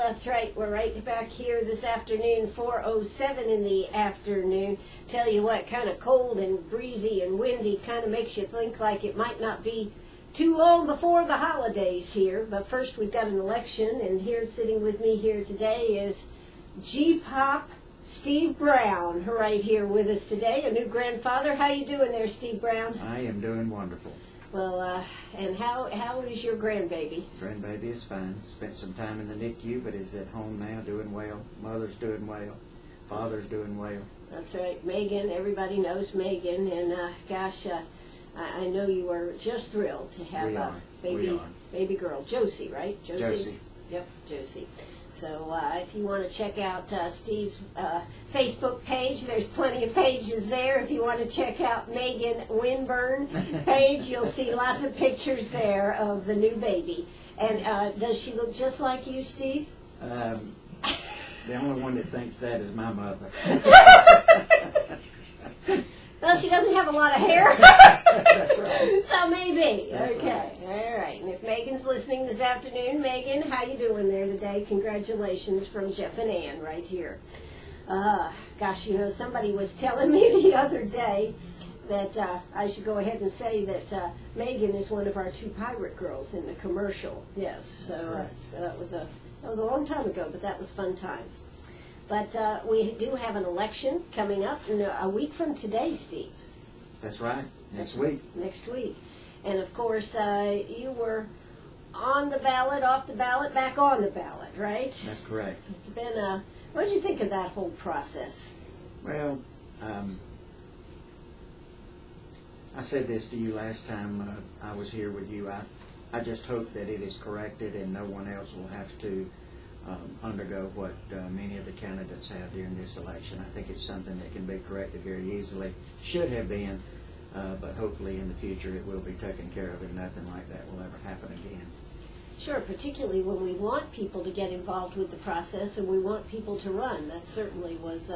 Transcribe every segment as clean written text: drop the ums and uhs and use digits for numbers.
That's right. We're right back here this afternoon, 4:07 in the afternoon. Tell you what, kind of cold and breezy and windy, kind of makes you think like it might not be too long before the holidays here. But first, we've got an election, and here sitting with me here today is G-Pop Steve Brown, right here with us today, a new grandfather. How you doing there, Steve Brown? I am doing wonderful. Well, and how is your grandbaby? Grandbaby is fine. Spent some time in the NICU, but is at home now, doing well. Mother's doing well. Father's doing well. That's right. Megan, everybody knows Megan, and gosh, I know you are just thrilled to have a baby girl, Josie, right? Josie. Yep, Josie. So if you want to check out Steve's Facebook page, there's plenty of pages there. If you want to check out Megan Winburn page, you'll see lots of pictures there of the new baby. And does she look just like you, Steve? The only one that thinks that is my mother. Well, she doesn't have a lot of hair. That's right. So maybe. That's okay. right. All right. And if Megan's listening this afternoon, Megan, how you doing there today? Congratulations from Jeff and Ann right here. Gosh, you know, somebody was telling me the other day that I should go ahead and say that Megan is one of our two pirate girls in the commercial. Yes. So that was a long time ago, but that was fun times. But we do have an election coming up in a week from today, Steve. That's right. Next week. Next week. And, of course, you were on the ballot, off the ballot, back on the ballot, right? That's correct. It's been what did you think of that whole process? Well, I said this to you last time I was here with you. I just hope that it is corrected and no one else will have to undergo what many of the candidates have during this election. I think it's something that can be corrected very easily. Should have been, but hopefully in the future it will be taken care of and nothing like that will ever happen again. Sure, particularly when we want people to get involved with the process and we want people to run. That certainly was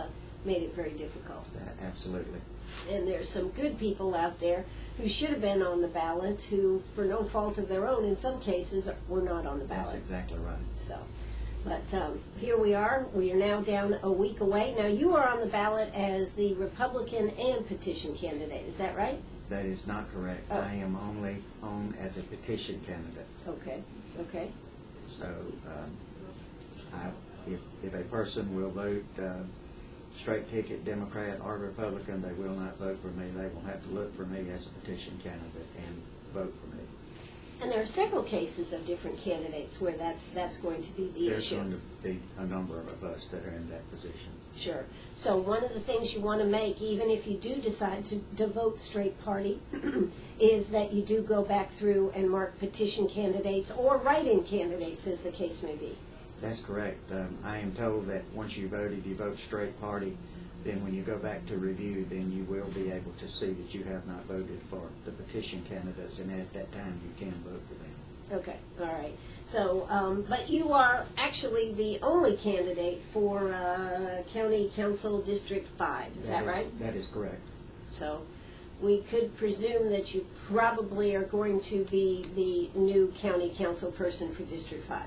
made it very difficult. Absolutely. And there's some good people out there who should have been on the ballot who, for no fault of their own, in some cases, were not on the ballot. That's exactly right. So, but here we are. We are now down a week away. Now, you are on the ballot as the Republican and petition candidate. Is that right? That is not correct. Oh. I am only on as a petition candidate. Okay. Okay. So, if a person will vote straight ticket Democrat or Republican, they will not vote for me. They will have to look for me as a petition candidate and vote for me. And there are several cases of different candidates where that's going to be the There's issue. going to be a number of us that are in that position. Sure. So one of the things you want to make, even if you do decide to vote straight party, is that you do go back through and mark petition candidates or write-in candidates, as the case may be. That's correct. I am told that once you vote straight party, then when you go back to review, then you will be able to see that you have not voted for the petition candidates, and at that time you can vote for them. Okay, all right. So, but you are actually the only candidate for County Council District 5, is that right? That is correct. So, we could presume that you probably are going to be the new County Council person for District 5.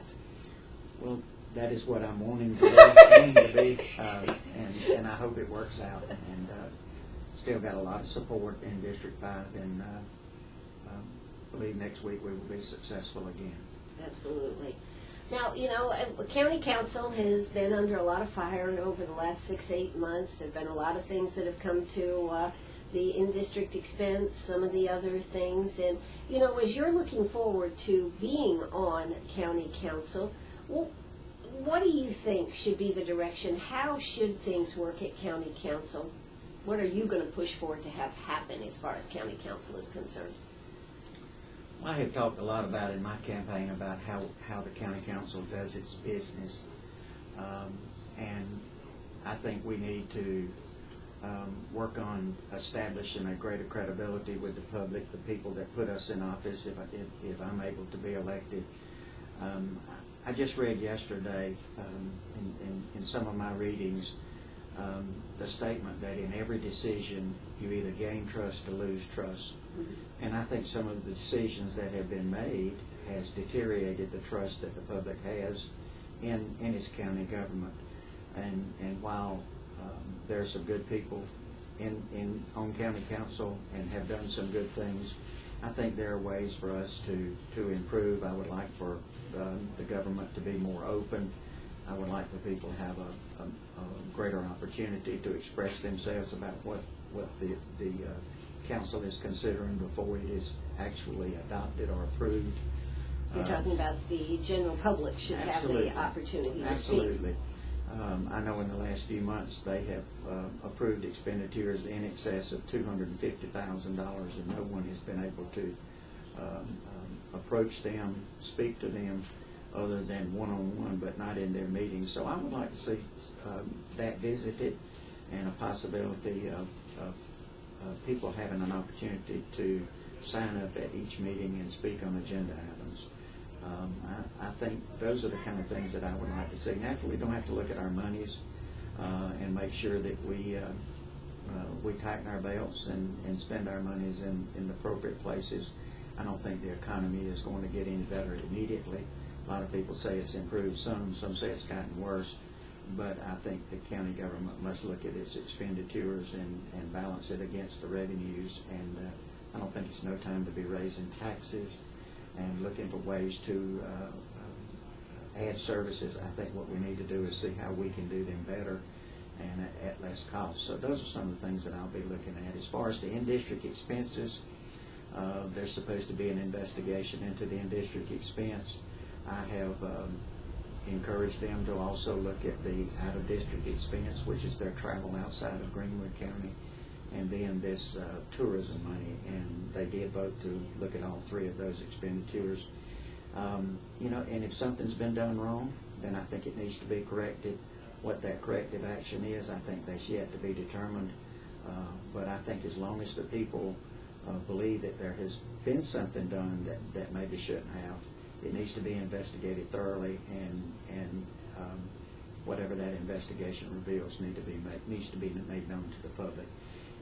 Well, that is what I'm wanting to be, and I hope it works out. And still got a lot of support in District 5, and believe next week we will be successful again. Absolutely. Now, you know, County Council has been under a lot of fire over the last 6-8 months. There have been a lot of things that have come to the in-district expense, some of the other things. And, you know, as you're looking forward to being on County Council, well, what do you think should be the direction? How should things work at County Council? What are you going to push for to have happen as far as County Council is concerned? I have talked a lot about in my campaign about how the County Council does its business, and I think we need to work on establishing a greater credibility with the public, the people that put us in office, if I'm able to be elected. I just read yesterday in some of my readings the statement that in every decision you either gain trust or lose trust. Mm-hmm. And I think some of the decisions that have been made has deteriorated the trust that the public has in his county government. And while there's some good people on county council and have done some good things, I think there are ways for us to improve. I would like for the government to be more open. I would like for people to have a greater opportunity to express themselves about what the council is considering before it is actually adopted or approved. You're talking about the general public should Absolutely. have the opportunity to speak. Absolutely. I know in the last few months they have approved expenditures in excess of $250,000, and no one has been able to approach them, speak to them, other than one-on-one, but not in their meetings. So I would like to see that visited, and a possibility of people having an opportunity to sign up at each meeting and speak on agenda items. I think those are the kind of things that I would like to see. Naturally, we don't have to look at our monies and make sure that we tighten our belts and spend our monies in the appropriate places. I don't think the economy is going to get any better immediately. A lot of people say it's improved some say it's gotten worse, but I think the county government must look at its expenditures and balance it against the revenues, and I don't think it's no time to be raising taxes and looking for ways to add services. I think what we need to do is see how we can do them better and at less cost. So those are some of the things that I'll be looking at. As far as the in-district expenses, there's supposed to be an investigation into the in-district expense. I have encouraged them to also look at the out-of-district expense, which is their travel outside of Greenwood County, and then this tourism money, and they did vote to look at all three of those expenditures. And if something's been done wrong, then I think it needs to be corrected. What that corrective action is, I think that's yet to be determined. But I think as long as the people believe that there has been something done that maybe shouldn't have, it needs to be investigated thoroughly, and whatever that investigation reveals needs to be made known to the public.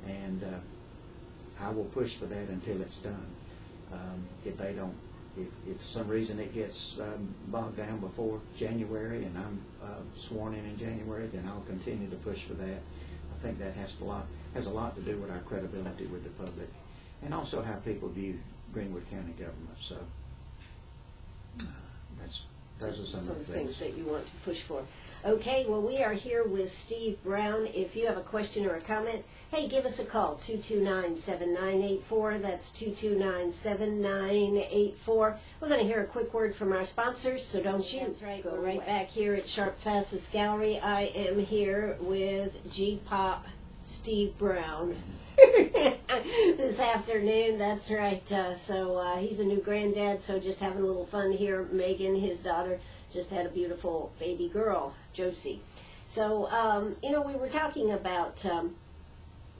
And I will push for that until it's done. If for some reason it gets bogged down before January and I'm sworn in January, then I'll continue to push for that. I think that has a lot to do with our credibility with the public, and also how people view Greenwood County government. So those are some of the things that you want to push for. Okay, well, we are here with Steve Brown. If you have a question or a comment, hey, give us a call, 229-7984. That's 229-7984. We're going to hear a quick word from our sponsors, so don't you. That's right. Go right back here at Sharp Facets Gallery. I am here with G-Pop Steve Brown. This afternoon, that's right. So he's a new granddad, so just having a little fun here. Megan, his daughter, just had a beautiful baby girl, Josie. So, we were talking about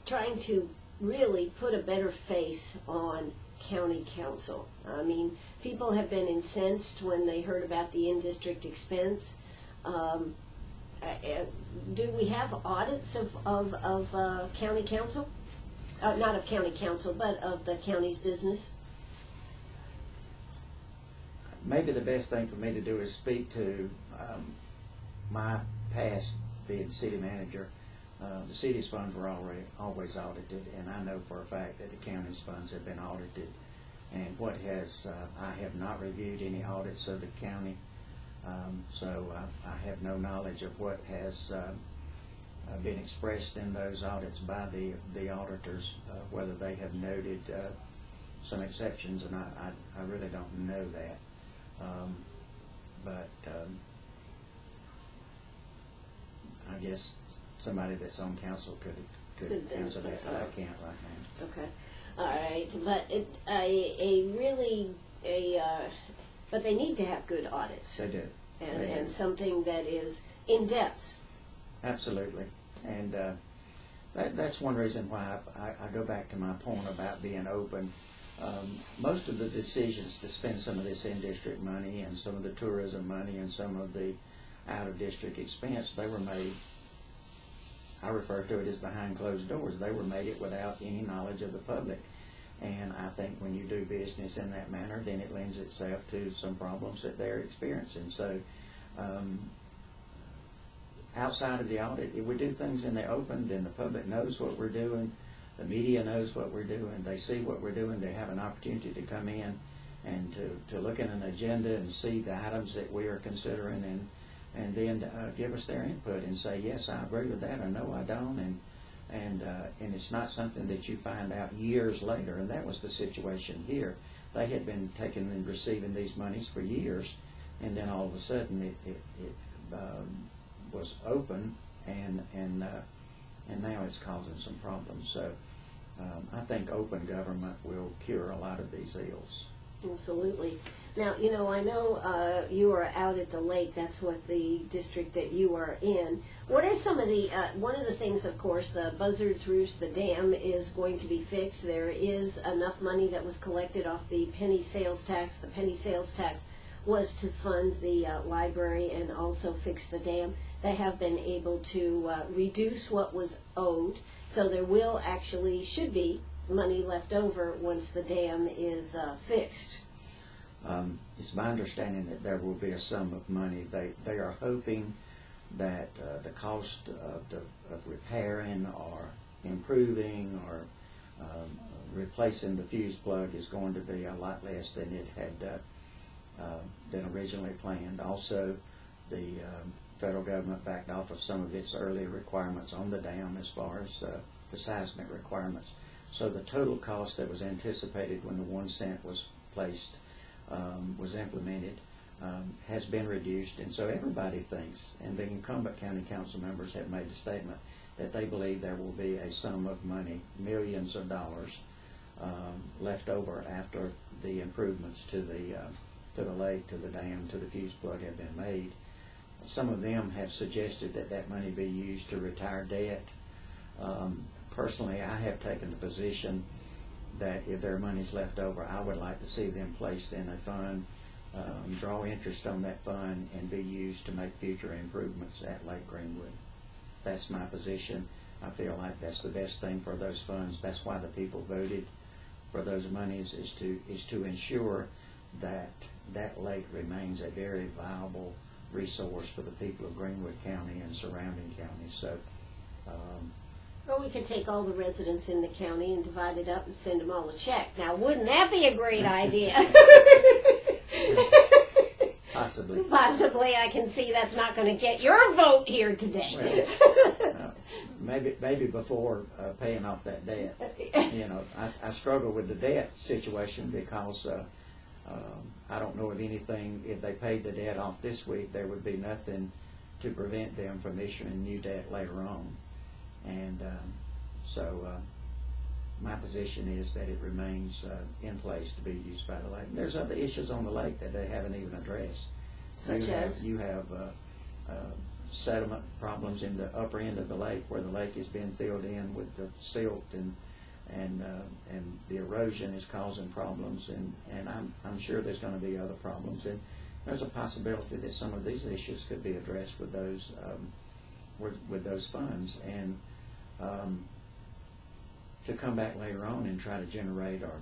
trying to really put a better face on county council. I mean, people have been incensed when they heard about the in-district expense. Do we have audits of county council? Not of county council, but of the county's business? Maybe the best thing for me to do is speak to my past being city manager. The city's funds were always audited, and I know for a fact that the county's funds have been audited. And I have not reviewed any audits of the county, so I have no knowledge of what has been expressed in those audits by the auditors, whether they have noted some exceptions, and I really don't know that. But I guess somebody that's on council could answer that, but I can't right now. Okay, all right, but but they need to have good audits. They do. And something that is in depth. Absolutely, and that's one reason why I go back to my point about being open. Most of the decisions to spend some of this in-district money and some of the tourism money and some of the out-of-district expense, they were made, I refer to it as behind closed doors. They were made it without any knowledge of the public. And I think when you do business in that manner, then it lends itself to some problems that they're experiencing. So outside of the audit, if we do things in the open, then the public knows what we're doing, the media knows what we're doing, they see what we're doing, they have an opportunity to come in and to look at an agenda and see the items that we are considering, and then give us their input and say, yes, I agree with that, or no, I don't, and it's not something that you find out years later, and that was the situation here. They had been taking and receiving these monies for years, and then all of a sudden it was open, and now it's causing some problems. So I think open government will cure a lot of these ills. Absolutely. Now, I know you are out at the lake. That's what the district that you are in. What are some of the, one of the things, of course, the Buzzard's Roost, the dam is going to be fixed. There is enough money that was collected off the penny sales tax. The penny sales tax was to fund the library and also fix the dam. They have been able to reduce what was owed. So there will actually, should be, money left over once the dam is fixed. It's my understanding that there will be a sum of money. They are hoping that the cost of repairing or improving or replacing the fuse plug is going to be a lot less than it had than originally planned. Also, the federal government backed off of some of its earlier requirements on the dam as far as the seismic requirements. So the total cost that was anticipated when the 1 cent was placed, was implemented, has been reduced, and so everybody thinks, and the incumbent county council members have made the statement, that they believe there will be a sum of money, millions of dollars, left over after the improvements to the lake, to the dam, to the fuse plug have been made. Some of them have suggested that that money be used to retire debt. Personally, I have taken the position that if there are monies left over, I would like to see them placed in a fund, draw interest on that fund, and be used to make future improvements at Lake Greenwood. That's my position. I feel like that's the best thing for those funds. That's why the people voted for those monies, is to ensure that that lake remains a very viable resource for the people of Greenwood County and surrounding counties. So. Or we could take all the residents in the county and divide it up and send them all a check. Now, wouldn't that be a great idea? Possibly. Possibly. I can see that's not going to get your vote here today. Well, maybe before paying off that debt. I struggle with the debt situation because I don't know of anything. If they paid the debt off this week, there would be nothing to prevent them from issuing new debt later on. And so my position is that it remains in place to be used by the lake. And there's other issues on the lake that they haven't even addressed. Such as? You have sediment problems in the upper end of the lake, where the lake is being filled in with the silt, and the erosion is causing problems. And I'm sure there's going to be other problems. And there's a possibility that some of these issues could be addressed with those funds. And to come back later on and try to generate or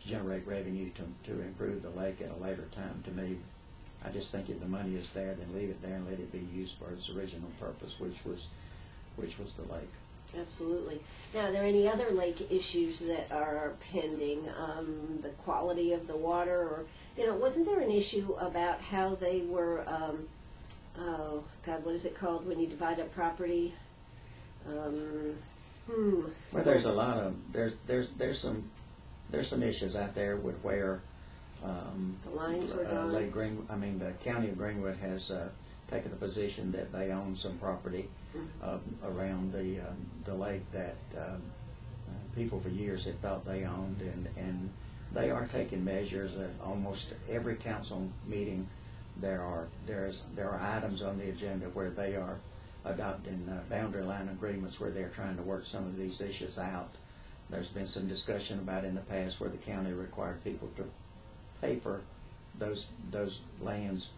generate revenue to improve the lake at a later time, to me, I just think if the money is there, then leave it there and let it be used for its original purpose, which was the lake. Absolutely. Now, are there any other lake issues that are pending? The quality of the water, or wasn't there an issue about how they were? Oh God, what is it called when you divide up property? Well, there's a lot of there's some issues out there with where the lines were gone. The county of Greenwood has taken the position that they own some property around the lake that people for years had thought they owned, and they are taking measures at almost every council meeting. There are items on the agenda where they are adopting boundary line agreements where they're trying to work some of these issues out. There's been some discussion about in the past where the county required people to pay for those lands.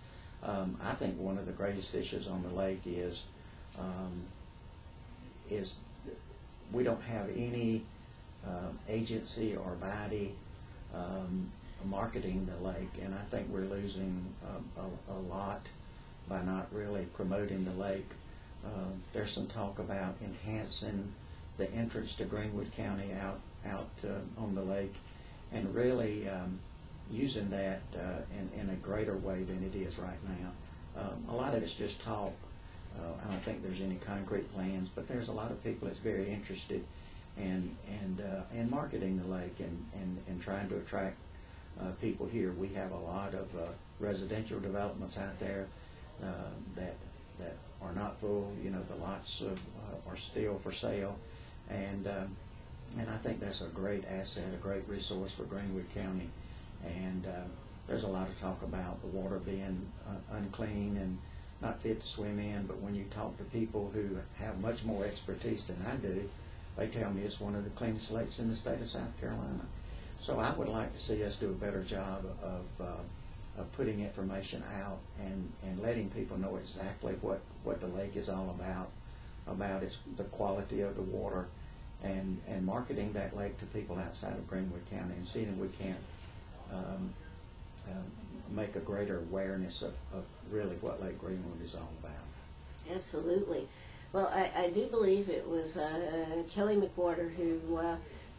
I think one of the greatest issues on the lake is we don't have any agency or body marketing the lake, and I think we're losing a lot not really promoting the lake. There's some talk about enhancing the entrance to Greenwood County out on the lake, and really using that in a greater way than it is right now. A lot of it's just talk. I don't think there's any concrete plans, but there's a lot of people that's very interested in marketing the lake and trying to attract people here. We have a lot of residential developments out there that are not full. You know, the lots are still for sale, and I think that's a great asset, a great resource for Greenwood County. And there's a lot of talk about the water being unclean and not fit to swim in, but when you talk to people who have much more expertise than I do, they tell me it's one of the cleanest lakes in the state of South Carolina. So I would like to see us do a better job of putting information out and letting people know exactly what the lake is all about the quality of the water, and marketing that lake to people outside of Greenwood County, and seeing if we can't make a greater awareness of really what Lake Greenwood is all about. Absolutely. Well, I do believe it was Kelly McWhorter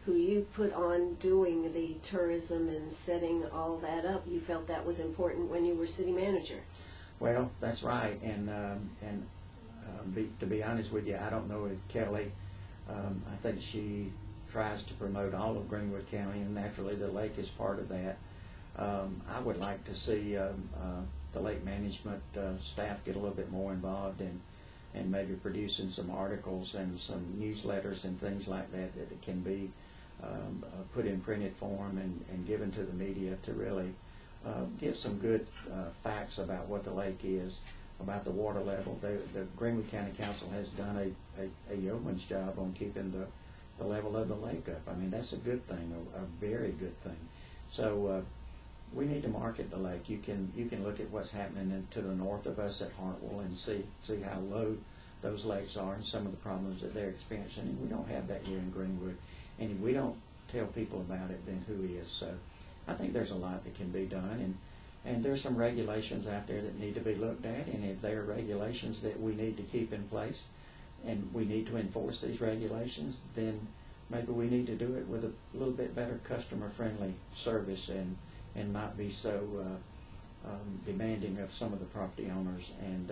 who you put on doing the tourism and setting all that up. You felt that was important when you were city manager. Well, that's right, and to be honest with you, I don't know if Kelly. I think she tries to promote all of Greenwood County, and naturally the lake is part of that. I would like to see the lake management staff get a little bit more involved and maybe producing some articles and some newsletters and things like that it can be put in printed form and given to the media to really give some good facts about what the lake is, about the water level. The Greenwood County Council has done a yeoman's job on keeping the level of the lake up. I mean, that's a good thing, a very good thing. So we need to market the lake. You can look at what's happening to the north of us at Hartwell and see how low those lakes are and some of the problems that they're experiencing. And we don't have that here in Greenwood. And if we don't tell people about it, then who is? So I think there's a lot that can be done. And there's some regulations out there that need to be looked at. And if there are regulations that we need to keep in place and we need to enforce these regulations, then maybe we need to do it with a little bit better customer-friendly service and not be so demanding of some of the property owners. And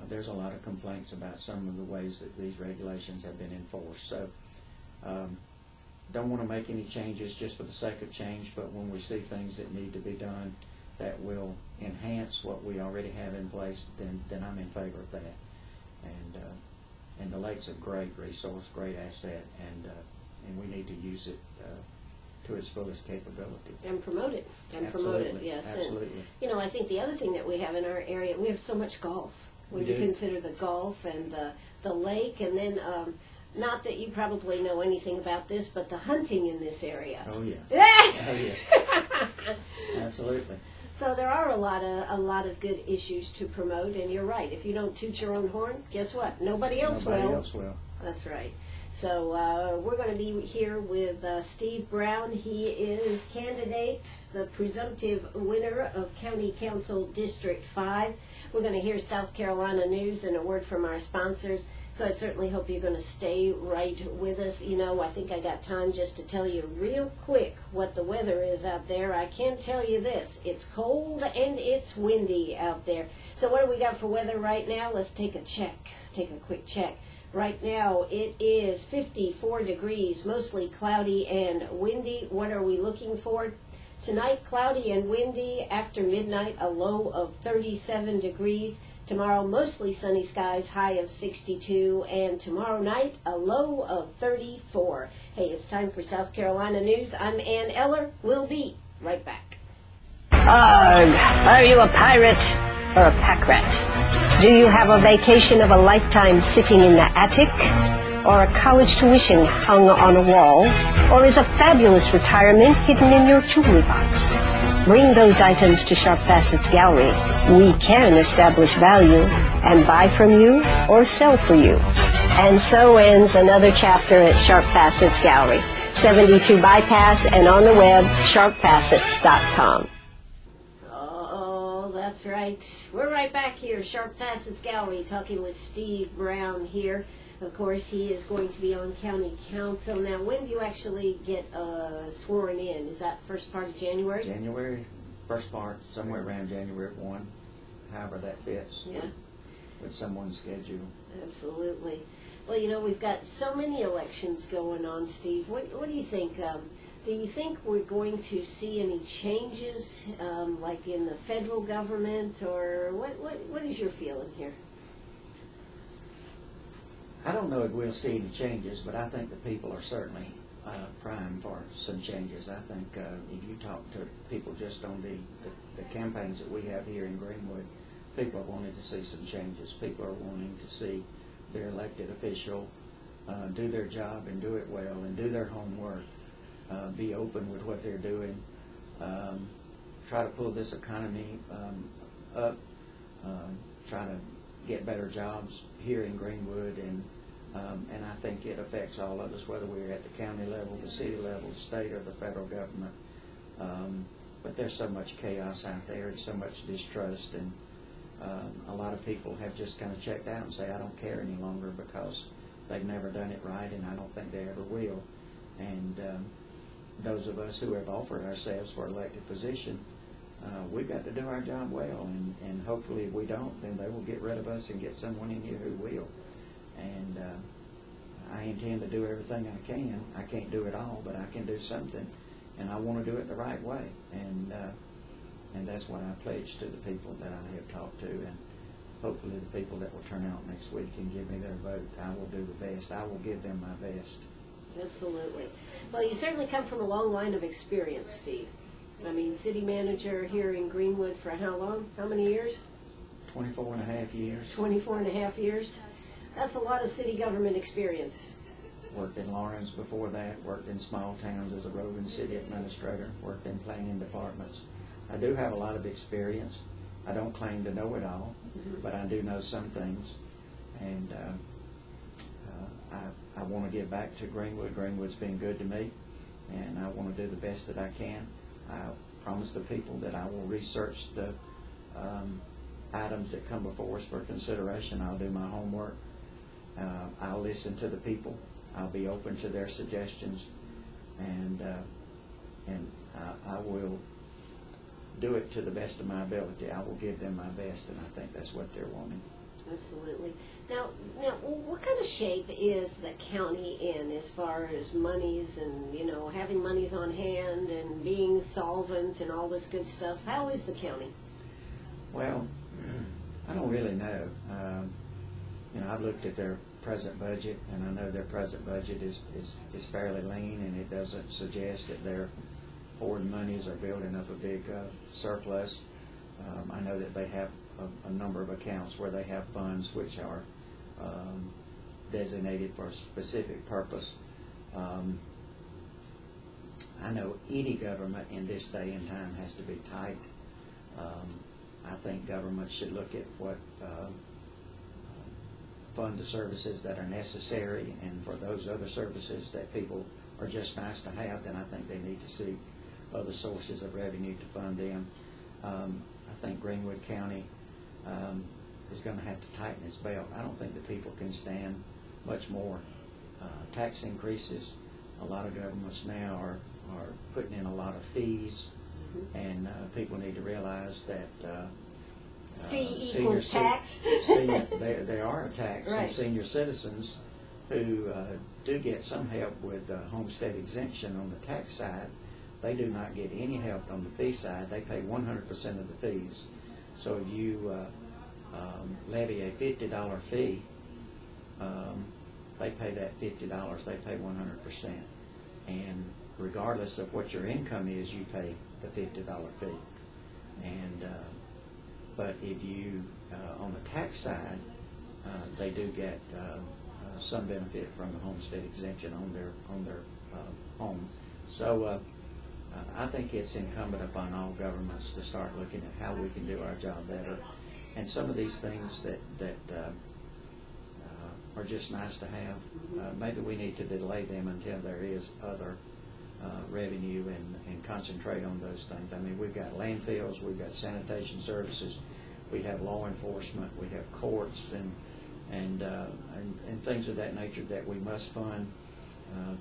there's a lot of complaints about some of the ways that these regulations have been enforced. So don't want to make any changes just for the sake of change, but when we see things that need to be done that will enhance what we already have in place, then I'm in favor of that. And the lake's a great resource, great asset, and we need to use it to its fullest capability. And promote it. Yes. Absolutely. And, you know, I think the other thing that we have in our area, we have so much golf. When you consider the golf and the lake, and then not that you probably know anything about this, but the hunting in this area. Oh yeah. Oh yeah. Absolutely. So there are a lot of good issues to promote, and you're right. If you don't toot your own horn, guess what? Nobody else will. Nobody else will. That's right. So we're going to be here with Steve Brown. He is candidate, the presumptive winner of County Council District 5. We're going to hear South Carolina news and a word from our sponsors. So I certainly hope you're going to stay right with us. You know, I think I got time just to tell you real quick what the weather is out there. I can tell you this. It's cold and it's windy out there. So what do we got for weather right now? Let's take a check. Take a quick check. Right now it is 54 degrees, mostly cloudy and windy. What are we looking for? Tonight, cloudy and windy. After midnight, a low of 37 degrees. Tomorrow, mostly sunny skies, high of 62. And tomorrow night, a low of 34. Hey, it's time for South Carolina News. I'm Ann Eller. We'll be right back. Are you a pirate or a pack rat? Do you have a vacation of a lifetime sitting in the attic? Or a college tuition hung on a wall? Or is a fabulous retirement hidden in your jewelry box? Bring those items to Sharp Facets Gallery. We can establish value and buy from you or sell for you. And so ends another chapter at Sharp Facets Gallery, 72 Bypass, and on the web, sharpfacets.com. That's right. We're right back here, Sharp Facets Gallery, talking with Steve Brown here. Of course, he is going to be on county council. Now, when do you actually get sworn in? Is that first part of January? January, first part, somewhere around January 1, however that fits Yeah. with someone's schedule. Absolutely. Well, you know, we've got so many elections going on, Steve. What do you think? Do you think we're going to see any changes, like in the federal government, or what is your feeling here? I don't know if we'll see any changes, but I think the people are certainly primed for some changes. I think if you talk to people just on the campaigns that we have here in Greenwood, people are wanting to see some changes. People are wanting to see their elected official do their job and do it well and do their homework, be open with what they're doing, try to pull this economy up, try to get better jobs here in Greenwood, and I think it affects all of us, whether we're at the county level, the city level, the state, or the federal government. But there's so much chaos out there and so much distrust, and a lot of people have just kind of checked out and say, I don't care any longer, because they've never done it right, and I don't think they ever will. And those of us who have offered ourselves for elected position, we've got to do our job well, and hopefully if we don't, then they will get rid of us and get someone in here who will. And I intend to do everything I can. I can't do it all, but I can do something, and I want to do it the right way. And that's what I pledge to the people that I have talked to, and hopefully the people that will turn out next week and give me their vote. I will do the best. I will give them my best. Absolutely. Well, you certainly come from a long line of experience, Steve. I mean, city manager here in Greenwood for how long? How many years? 24 and a half years. 24 and a half years. That's a lot of city government experience. Worked in Lawrence before that, worked in small towns as a roving city administrator, worked in planning departments. I do have a lot of experience. I don't claim to know it all, but I do know some things. And I want to give back to Greenwood. Greenwood's been good to me, and I want to do the best that I can. I promise the people that I will research the items that come before us for consideration. I'll do my homework. I'll listen to the people. I'll be open to their suggestions, and I will do it to the best of my ability. I will give them my best, and I think that's what they're wanting. Absolutely. Now, what kind of shape is the county in as far as monies and, you know, having monies on hand and being solvent and all this good stuff? How is the county? Well, I don't really know. I've looked at their present budget, and I know their present budget is fairly lean, and it doesn't suggest that their hoard monies are building up a big surplus. I know that they have a number of accounts where they have funds which are designated for a specific purpose. I know any government in this day and time has to be tight. I think government should look at what fund the services that are necessary, and for those other services that people are just nice to have, then I think they need to seek other sources of revenue to fund them. I think Greenwood County is going to have to tighten its belt. I don't think the people can stand much more tax increases. A lot of governments now are putting in a lot of fees, and people need to realize that Fee equals tax. They are a tax, Right. and senior citizens who do get some help with homestead exemption on the tax side, they do not get any help on the fee side. They pay 100% of the fees. So if you levy a $50 fee, they pay that $50. They pay 100%. And regardless of what your income is, you pay the $50 fee. And but if you on the tax side, they do get some benefit from the homestead exemption on their home. So I think it's incumbent upon all governments to start looking at how we can do our job better. And some of these things that are just nice to have, maybe we need to delay them until there is other revenue and concentrate on those things. I mean, we've got landfills, we've got sanitation services, we have law enforcement, we have courts, and things of that nature that we must fund.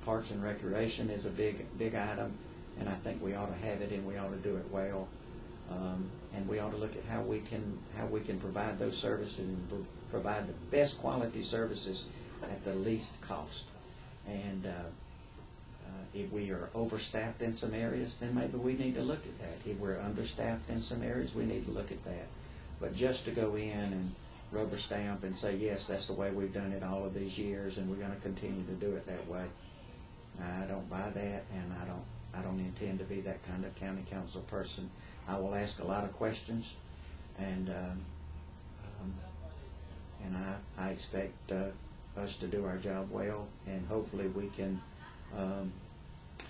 Parks and recreation is a big item, and I think we ought to have it, and we ought to do it well. And we ought to look at how we can provide those services and provide the best quality services at the least cost. And if we are overstaffed in some areas, then maybe we need to look at that. If we're understaffed in some areas, we need to look at that. But just to go in and rubber stamp and say, yes, that's the way we've done it all of these years, and we're going to continue to do it that way, I don't buy that, and I don't intend to be that kind of county council person. I will ask a lot of questions, and I expect us to do our job well, and hopefully we can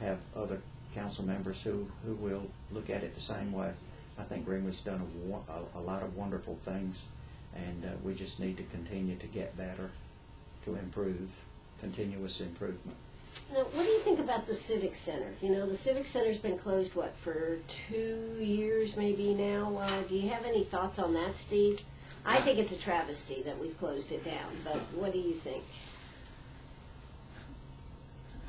have other council members who will look at it the same way. I think Greenwood's done a lot of wonderful things, and we just need to continue to get better, to improve, continuous improvement. Now, what do you think about the Civic Center? You know, the Civic Center's been closed, what, for 2 years maybe now? Do you have any thoughts on that, Steve? I think it's a travesty that we've closed it down, but what do you think?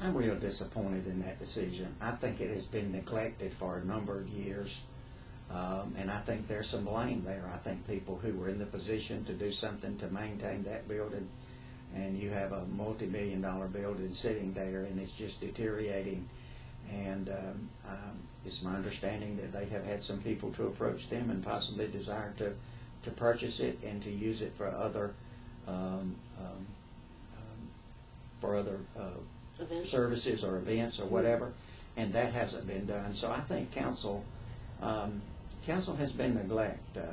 I'm real disappointed in that decision. I think it has been neglected for a number of years, and I think there's some blame there. I think people who were in the position to do something to maintain that building, and you have a multi-million-dollar building sitting there, and it's just deteriorating. And it's my understanding that they have had some people to approach them and possibly desire to purchase it and to use it for other Events. services or events or whatever, and that hasn't been done. So I think council has been neglected.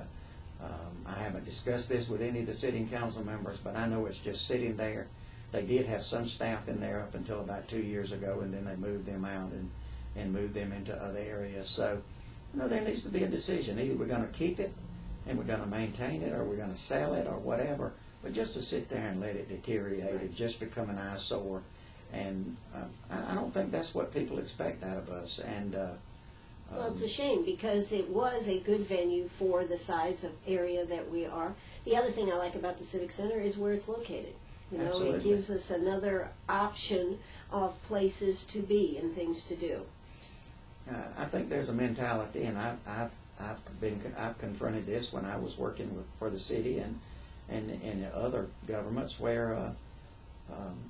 I haven't discussed this with any of the sitting council members, but I know it's just sitting there. They did have some staff in there up until about 2 years ago, and then they moved them out and moved them into other areas. So, you know, there needs to be a decision. Either we're going to keep it and we're going to maintain it, or we're going to sell it, or whatever. But just to sit there and let it deteriorate, it just become an eyesore. And I don't think that's what people expect out of us. And Well, it's a shame because it was a good venue for the size of area that we are. The other thing I like about the Civic Center is where it's located. You know, Absolutely. It gives us another option of places to be and things to do. I think there's a mentality, and I've confronted this when I was working for the city and other governments, where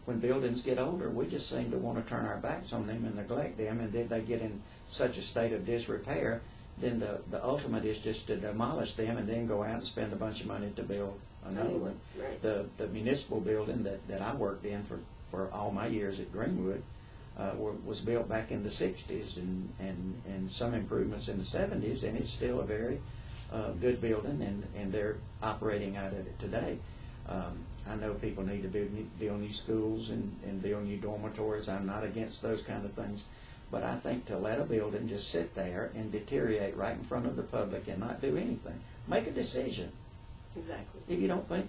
when buildings get older, we just seem to want to turn our backs on them and neglect them, and then they get in such a state of disrepair, then the ultimate is just to demolish them and then go out and spend a bunch of money to build another one. Right. The municipal building that I worked in for all my years at Greenwood was built back in the 60s and some improvements in the 70s, and it's still a very good building, and they're operating out of it today. I know people need to build new schools and build new dormitories. I'm not against those kind of things. But I think to let a building just sit there and deteriorate right in front of the public and not do anything, make a decision. Exactly. If you don't think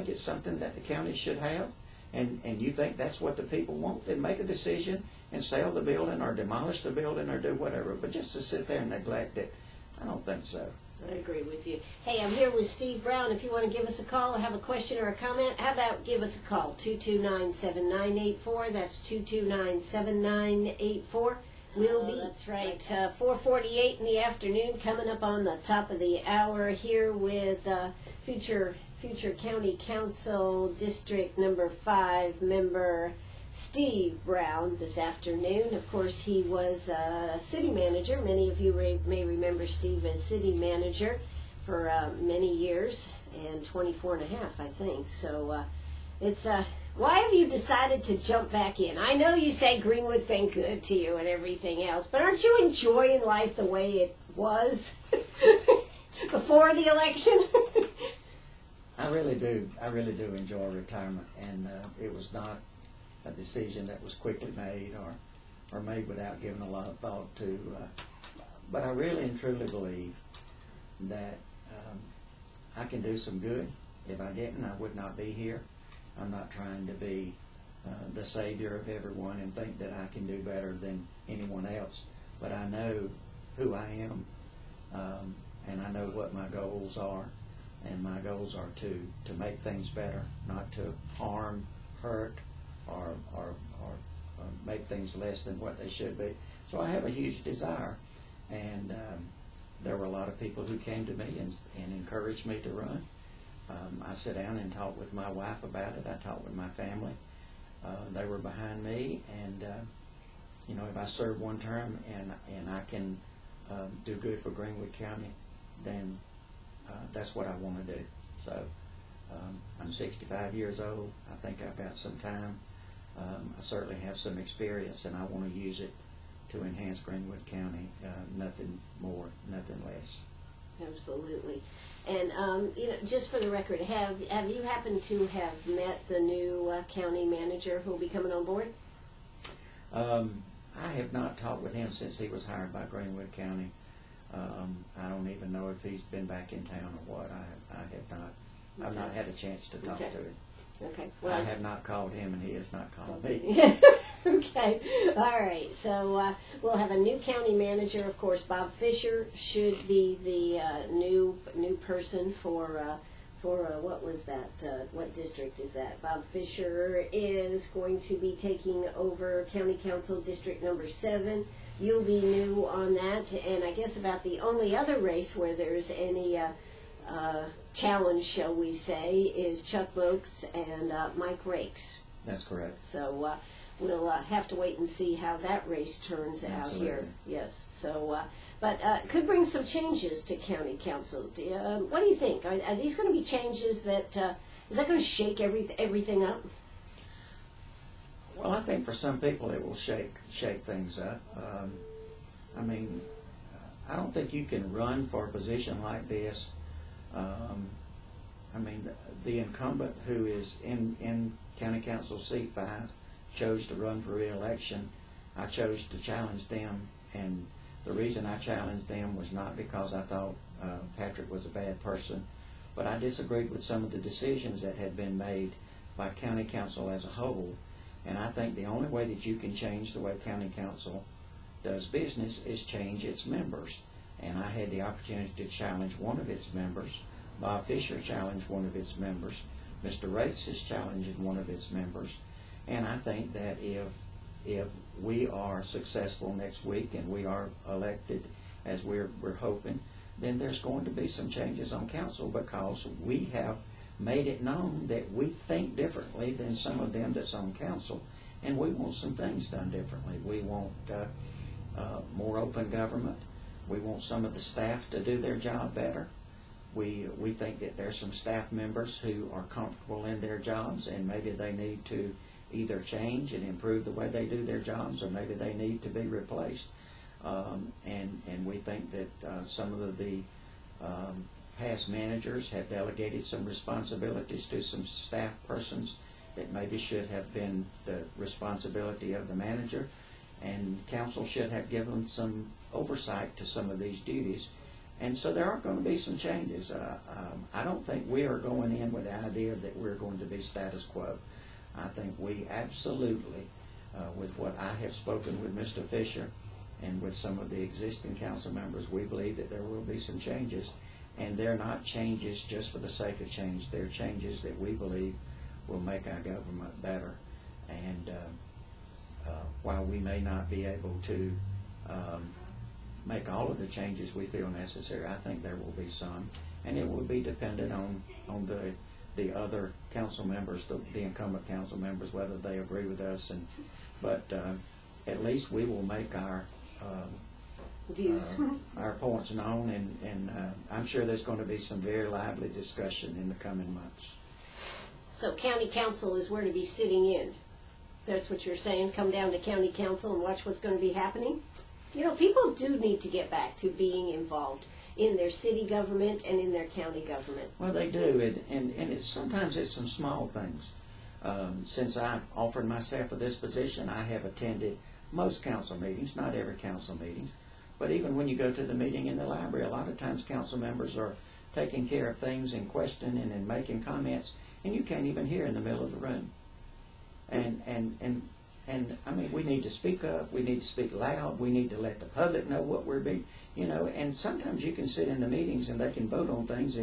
it's something that the county should have, and you think that's what the people want, then make a decision and sell the building or demolish the building or do whatever. But just to sit there and neglect it, I don't think so. I agree with you. Hey, I'm here with Steve Brown. If you want to give us a call or have a question or a comment, how about give us a call, 229-7984. That's 229-7984. We'll be, that's right, 4:48 in the afternoon, coming up on the top of the hour here with future County Council District number 5 member Steve Brown this afternoon. Of course, he was city manager. Many of you may remember Steve as city manager for many years, and 24 and a half, I think. So it's why have you decided to jump back in? I know you say Greenwood's been good to you and everything else, but aren't you enjoying life the way it was before the election? I really do. I really do enjoy retirement, and it was not a decision that was quickly made or made without giving a lot of thought to. But I really and truly believe that I can do some good. If I didn't, I would not be here. I'm not trying to be the savior of everyone and think that I can do better than anyone else. But I know who I am, and I know what my goals are. And my goals are to make things better, not to harm, hurt, or make things less than what they should be. So I have a huge desire, and there were a lot of people who came to me and encouraged me to run. I sat down and talked with my wife about it. I talked with my family. They were behind me, and you know, if I serve one term and I can do good for Greenwood County, then that's what I want to do. So I'm 65 years old. I think I've got some time. I certainly have some experience, and I want to use it to enhance Greenwood County. Nothing more, nothing less. Absolutely. And you know, just for the record, have you happened to have met the new county manager who will be coming on board? I have not talked with him since he was hired by Greenwood County. I don't even know if he's been back in town or what. I have not. I've not had a chance to talk to him. Okay. Well, I have not called him, and he has not called me. Okay. All right. So we'll have a new county manager. Of course, Bob Fisher should be the new person for what was that? What district is that? Bob Fisher is going to be taking over County Council District Number 7. You'll be new on that, and I guess about the only other race where there's any challenge, shall we say, is Chuck Boakes and Mike Rakes. That's correct. So we'll have to wait and see how that race turns out here. Yes. So, but could bring some changes to County Council. What do you think? Are these going to be changes that is that going to shake everything up? Well, I think for some people it will shake things up. I mean, I don't think you can run for a position like this. I mean, the incumbent who is in County Council seat 5 chose to run for re-election. I chose to challenge them, and the reason I challenged them was not because I thought Patrick was a bad person, but I disagreed with some of the decisions that had been made by County Council as a whole. And I think the only way that you can change the way County Council does business is change its members. And I had the opportunity to challenge one of its members. Bob Fisher challenged one of its members. Mr. Rakes is challenging one of its members. And I think that if we are successful next week and we are elected as we're hoping, then there's going to be some changes on council, because we have made it known that we think differently than some of them that's on council, and we want some things done differently. We want more open government. We want some of the staff to do their job better. We think that there's some staff members who are comfortable in their jobs, and maybe they need to either change and improve the way they do their jobs, or maybe they need to be replaced. And we think that some of the past managers have delegated some responsibilities to some staff persons that maybe should have been the responsibility of the manager, and council should have given some oversight to some of these duties. And so there are going to be some changes. I don't think we are going in with the idea that we're going to be status quo. I think we absolutely, with what I have spoken with Mr. Fisher and with some of the existing council members, we believe that there will be some changes. And they're not changes just for the sake of change. They're changes that we believe will make our government better. And while we may not be able to make all of the changes we feel necessary, I think there will be some. And it will be dependent on the other council members, the incumbent council members, whether they agree with us. But at least we will make our views, our points known, and I'm sure there's going to be some very lively discussion in the coming months. So county council is where to be sitting in. So that's what you're saying? Come down to county council and watch what's going to be happening? You know, people do need to get back to being involved in their city government and in their county government. Well, they do, and sometimes it's some small things. Since I offered myself for this position, I have attended most council meetings, not every council meetings. But even when you go to the meeting in the library, a lot of times council members are taking care of things and questioning and making comments, and you can't even hear in the middle of the room. And I mean, we need to speak up. We need to speak loud. We need to let the public know what we're being, you know. And sometimes you can sit in the meetings and they can vote on things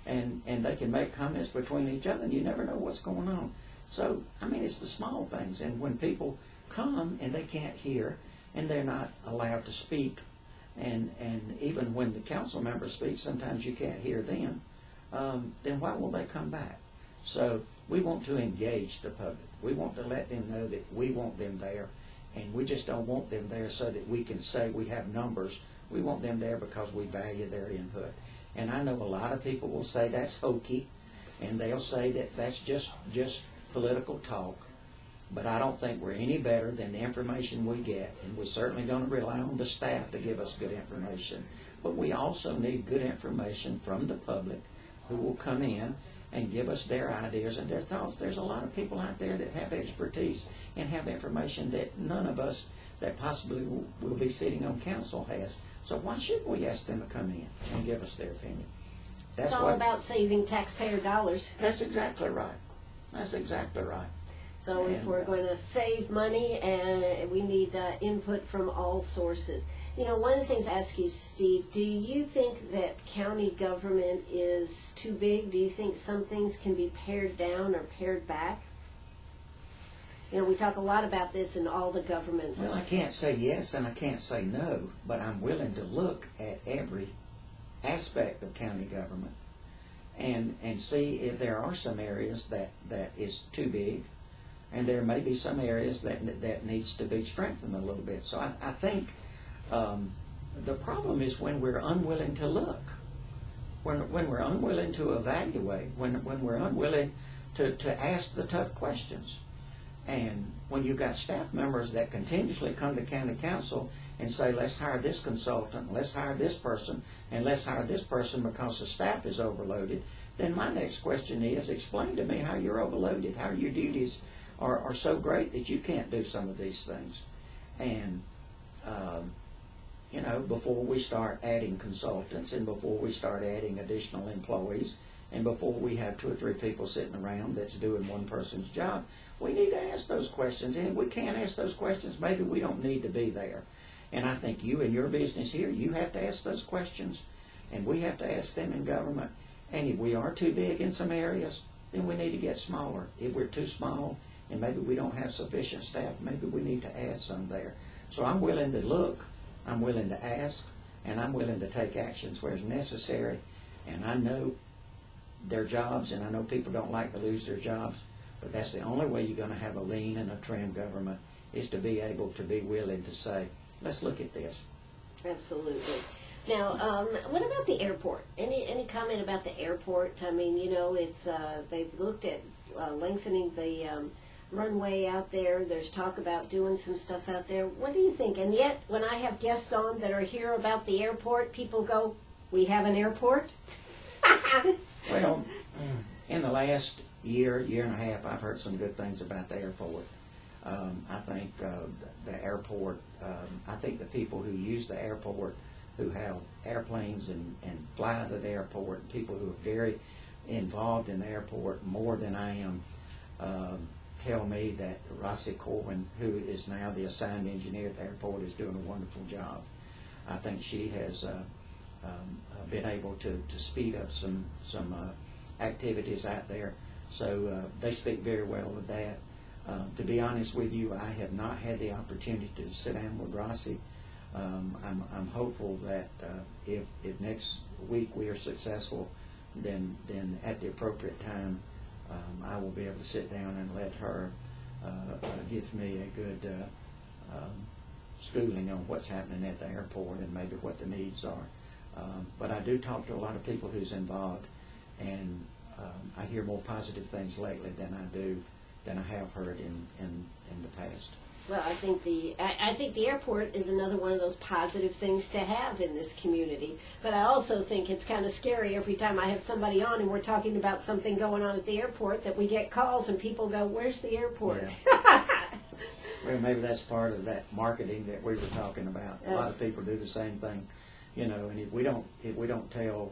and they can make comments between each other, and you never know what's going on. So I mean, it's the small things. And when people come and they can't hear and they're not allowed to speak, and even when the council members speak, sometimes you can't hear them. Then why will they come back? So we want to engage the public. We want to let them know that we want them there, and we just don't want them there so that we can say we have numbers. We want them there because we value their input. And I know a lot of people will say that's hokey, and they'll say that that's just political talk. But I don't think we're any better than the information we get, and we're certainly going to rely on the staff to give us good information. But we also need good information from the public who will come in and give us their ideas and their thoughts. There's a lot of people out there that have expertise and have information that none of us that possibly will be sitting on council has. So why shouldn't we ask them to come in and give us their opinion? It's all about saving taxpayer dollars. That's exactly right. That's exactly right. So if we're going to save money, and we need input from all sources. You know, one of the things I ask you, Steve, do you think that county government is too big? Do you think some things can be pared down or pared back? You know, we talk a lot about this in all the governments. Well, I can't say yes and I can't say no, but I'm willing to look at every aspect of county government and see if there are some areas that is too big, and there may be some areas that needs to be strengthened a little bit. So I think the problem is when we're unwilling to look, when we're unwilling to evaluate, when we're unwilling to ask the tough questions. And when you've got staff members that continuously come to county council and say, let's hire this consultant, let's hire this person, and let's hire this person because the staff is overloaded, then my next question is, explain to me how you're overloaded, how your duties are so great that you can't do some of these things. And you know, before we start adding consultants and before we start adding additional employees and before we have 2 or 3 people sitting around that's doing one person's job, we need to ask those questions. And if we can't ask those questions, maybe we don't need to be there. And I think you and your business here, you have to ask those questions, and we have to ask them in government. And if we are too big in some areas, then we need to get smaller. If we're too small and maybe we don't have sufficient staff, maybe we need to add some there. So I'm willing to look, I'm willing to ask, and I'm willing to take actions where it's necessary. And I know their jobs, and I know people don't like to lose their jobs, but that's the only way you're going to have a lean and a trim government, is to be able to be willing to say, let's look at this. Absolutely. Now, what about the airport? Any comment about the airport? I mean, you know, it's they've looked at lengthening the runway out there. There's talk about doing some stuff out there. What do you think? And yet, when I have guests on that are here about the airport, people go, we have an airport? Well, in the last year and a half, I've heard some good things about the airport. I think the airport, I think the people who use the airport, who have airplanes and fly to the airport, people who are very involved in the airport more than I am, tell me that Rossi Corwin, who is now the assigned engineer at the airport, is doing a wonderful job. I think she has been able to speed up some activities out there. So they speak very well of that. To be honest with you, I have not had the opportunity to sit down with Rossi. I'm hopeful that if next week we are successful, then at the appropriate time, I will be able to sit down and let her give me a good schooling on what's happening at the airport and maybe what the needs are. But I do talk to a lot of people who's involved, and I hear more positive things lately than I have heard in the past. Well, I think the airport is another one of those positive things to have in this community. But I also think it's kind of scary every time I have somebody on and we're talking about something going on at the airport that we get calls and people go, "Where's the airport?" Yeah. Well, maybe that's part of that marketing that we were talking about. A lot of people do the same thing, you know. And if we don't tell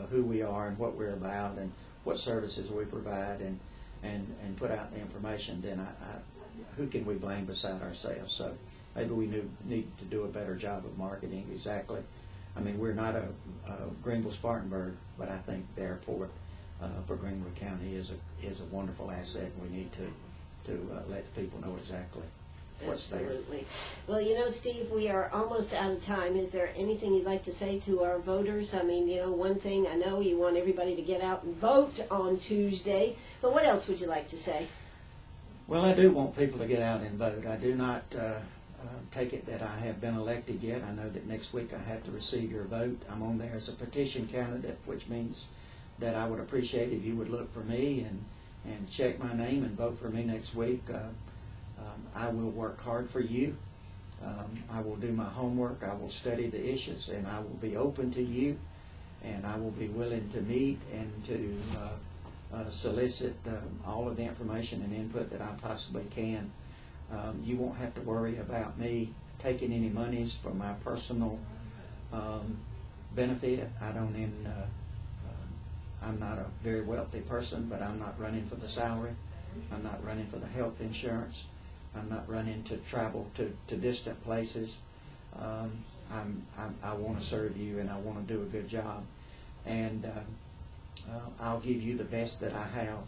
who we are and what we're about and what services we provide and and put out the information, then who can we blame beside ourselves? So maybe we need to do a better job of marketing. Exactly. I mean, we're not a Greenville-Spartanburg, but I think the airport for Greenwood County is a wonderful asset, and we need to let people know exactly what's there. Absolutely. Well, you know, Steve, we are almost out of time. Is there anything you'd like to say to our voters? I mean, you know, one thing, I know you want everybody to get out and vote on Tuesday, but what else would you like to say? Well, I do want people to get out and vote. I do not take it that I have been elected yet. I know that next week I have to receive your vote. I'm on there as a petition candidate, which means that I would appreciate if you would look for me and check my name and vote for me next week. I will work hard for you. I will do my homework. I will study the issues, and I will be open to you, and I will be willing to meet and to solicit all of the information and input that I possibly can. You won't have to worry about me taking any monies for my personal benefit. I'm not a very wealthy person, but I'm not running for the salary. I'm not running for the health insurance. I'm not running to travel to distant places. I want to serve you, and I want to do a good job. And I'll give you the best that I have.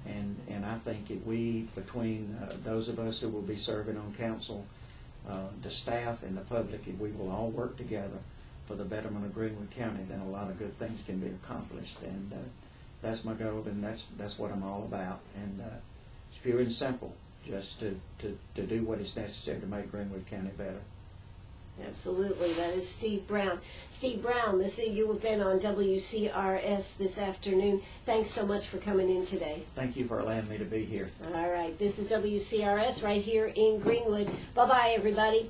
And I think if we, between those of us who will be serving on council, the staff and the public, if we will all work together for the betterment of Greenwood County, then a lot of good things can be accomplished. And that's my goal, and that's what I'm all about. And it's pure and simple, just to do what is necessary to make Greenwood County better. Absolutely. That is Steve Brown. Steve Brown, you have been on WCRS this afternoon. Thanks so much for coming in today. Thank you for allowing me to be here. All right. This is WCRS right here in Greenwood. Bye-bye, everybody.